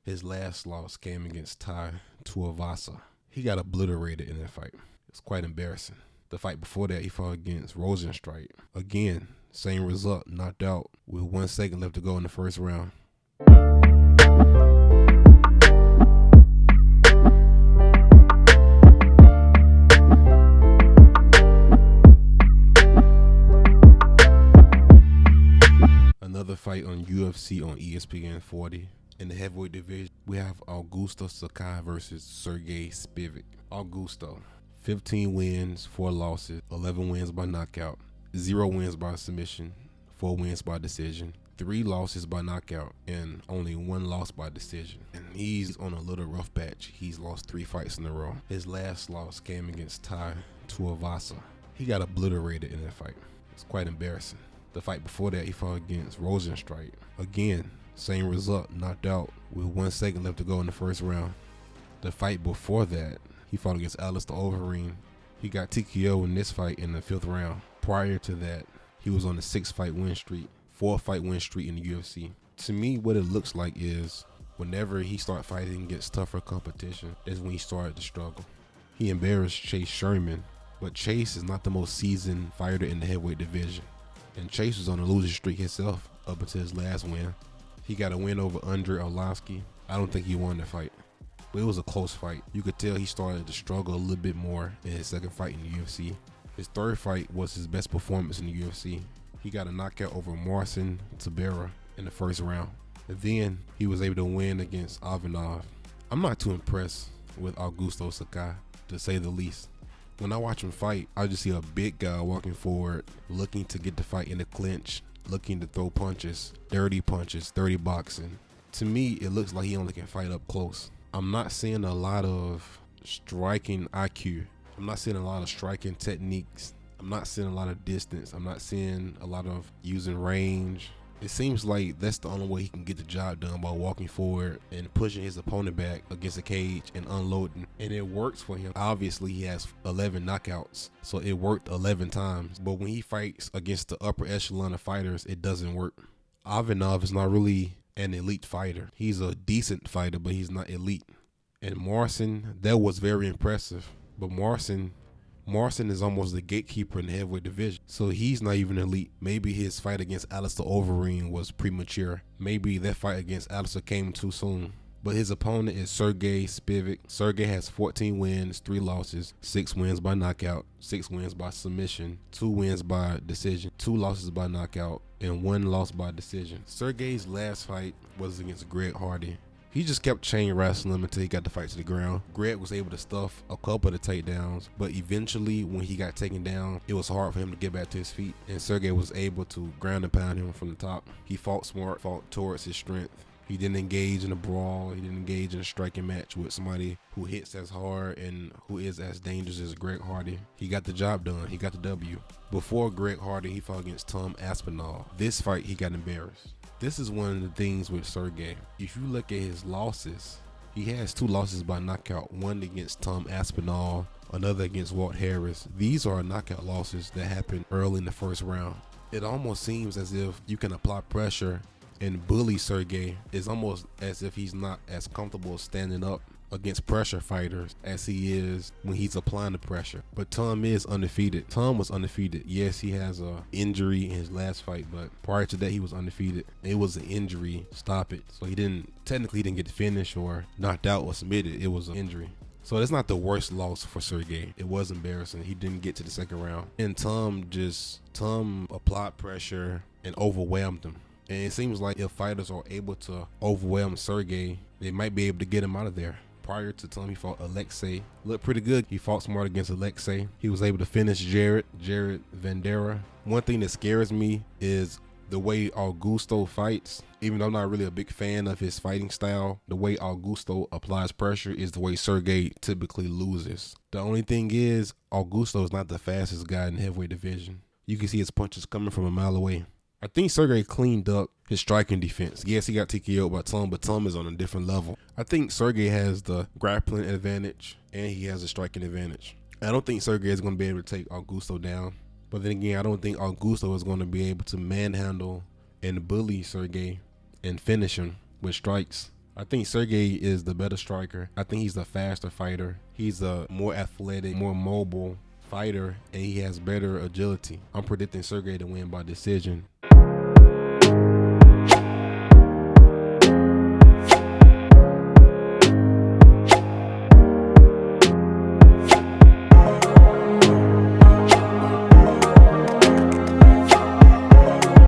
His last loss came against Tai Tuivasa. He got obliterated in that fight. It's quite embarrassing. The fight before that, he fought against Rosenstrike. Again, same result, knocked out with 1 second left to go in the first round. Another fight on UFC on ESPN 40. In the heavyweight division, we have Augusto Sakai versus Sergey Spivak. Augusto, 15 wins, 4 losses, 11 wins by knockout, 0 wins by submission, 4 wins by decision, 3 losses by knockout, and only 1 loss by decision. And he's on a little rough patch. He's lost 3 fights in a row. His last loss came against Tai Tuivasa. He got obliterated in that fight. It's quite embarrassing. The fight before that, he fought against Rosenstrike. Again, same result, knocked out with 1 second left to go in the first round. The fight before that, he fought against Alistair Overeem. He got TKO in this fight in the 5th round. Prior to that, he was on a 6-fight win streak, 4-fight win streak in the UFC. To me, what it looks like is whenever he started fighting against tougher competition, that's when he started to struggle. He embarrassed Chase Sherman, but Chase is not the most seasoned fighter in the heavyweight division. And Chase was on a losing streak himself up until his last win. He got a win over Andre Arlovski. I don't think he won the fight, but it was a close fight. You could tell he started to struggle a little bit more in his 2nd fight in the UFC. His 3rd fight was his best performance in the UFC. He got a knockout over Marcin Tybura in the 1st round. And then he was able to win against Abdelwahab. I'm not too impressed with Augusto Sakai, to say the least. When I watch him fight, I just see a big guy walking forward, looking to get the fight in the clinch, looking to throw punches, dirty boxing. To me, it looks like he only can fight up close. I'm not seeing a lot of striking IQ. I'm not seeing a lot of striking techniques. I'm not seeing a lot of distance. I'm not seeing a lot of using range. It seems like that's the only way he can get the job done, by walking forward and pushing his opponent back against the cage and unloading. And it works for him. Obviously, he has 11 knockouts, so it worked 11 times. But when he fights against the upper echelon of fighters, it doesn't work. Abdelwahab is not really an elite fighter. He's a decent fighter, but he's not elite. And Marcin, that was very impressive. But Marcin is almost the gatekeeper in the heavyweight division, so he's not even elite. Maybe his fight against Alistair Overeem was premature. Maybe that fight against Alistair came too soon. But his opponent is Sergey Spivak. Sergey has 14 wins, 3 losses, 6 wins by knockout, 6 wins by submission, 2 wins by decision, 2 losses by knockout, and 1 loss by decision. Sergey's last fight was against Greg Hardy. He just kept chain wrestling him until he got the fight to the ground. Greg was able to stuff a couple of the takedowns, but eventually when he got taken down, it was hard for him to get back to his feet, and Sergey was able to ground and pound him from the top. He fought smart, fought towards his strength. He didn't engage in a brawl. He didn't engage in a striking match with somebody who hits as hard and who is as dangerous as Greg Hardy. He got the job done. He got the W. Before Greg Hardy, he fought against Tom Aspinall. This fight, he got embarrassed. This is one of the things with Sergey. If you look at his losses, he has 2 losses by knockout, one against Tom Aspinall, another against Walt Harris. These are knockout losses that happened early in the 1st round. It almost seems as if you can apply pressure and bully Sergey. It's almost as if he's not as comfortable standing up against pressure fighters as he is when he's applying the pressure. But Tom is undefeated. Tom was undefeated. Yes, he has a injury in his last fight, but prior to that he was undefeated. It was an injury, stop it. So he didn't get the finish or knocked out or submitted. It was an injury. So it's not the worst loss for Sergey. It was embarrassing. He didn't get to the 2nd round. And Tom applied pressure and overwhelmed him. And it seems like if fighters are able to overwhelm Sergey, they might be able to get him out of there. Prior to Tom, he fought Alexei. Looked pretty good. He fought smart against Alexei. He was able to finish Jared Vanderaa. One thing that scares me is the way Augusto fights. Even though I'm not really a big fan of his fighting style, the way Augusto applies pressure is the way Sergey typically loses. The only thing is, Augusto is not the fastest guy in the heavyweight division. You can see his punches coming from a mile away. I think Sergey cleaned up his striking defense. Yes, he got TKO'd by Tom, but Tom is on a different level. I think Sergey has the grappling advantage and he has the striking advantage. I don't think Sergey is going to be able to take Augusto down. But then again, I don't think Augusto is going to be able to manhandle and bully Sergey and finish him with strikes. I think Sergey is the better striker. I think he's a faster fighter. He's a more athletic, more mobile fighter, and he has better agility. I'm predicting Sergey to win by decision.